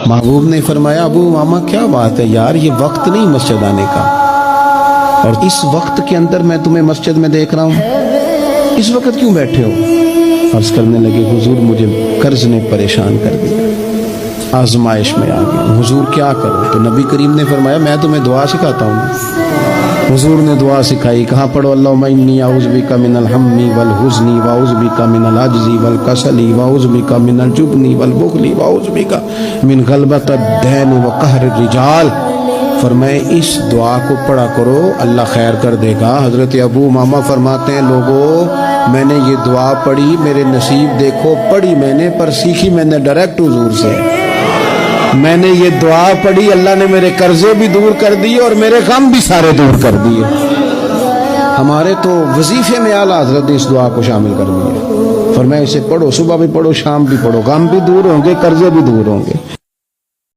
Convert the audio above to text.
محبوب نے فرمایا ابو امامہ کیا بات ہے یار، یہ وقت نہیں مسجد آنے کا، اور اس وقت کے اندر میں تمہیں مسجد میں دیکھ رہا ہوں، اس وقت کیوں بیٹھے ہو؟ عرض کرنے لگے حضور مجھے قرض نے پریشان کر دیا، آزمائش میں آ گیا، حضور کیا کرو؟ تو نبی کریم نے فرمایا میں تمہیں دعا سکھاتا ہوں۔ حضور نے دعا سکھائی، کہاں پڑھو اللہم انی اعوذ بک من الہم والحزن واعوذ بک من العجز والکسل واعوذ بک من الجبن والبخل واعوذ بک من غلبۃ الدین وقہر الرجال۔ فرمائے اس دعا کو پڑھا کرو اللہ خیر کر دے گا۔ حضرت ابو امامہ فرماتے ہیں لوگوں میں نے یہ دعا پڑھی، میرے نصیب دیکھو، پڑھی میں نے پر سیکھی میں نے ڈائریکٹ حضور سے۔ میں نے یہ دعا پڑھی، اللہ نے میرے قرضے بھی دور کر دیے اور میرے غم بھی سارے دور کر دیے۔ ہمارے تو وظیفے میں اعلیٰ حضرت نے اس دعا کو شامل کر دیا، فرمایا اسے پڑھو، صبح بھی پڑھو، شام بھی پڑھو، غم بھی دور ہوں گے، قرضے بھی دور ہوں گے۔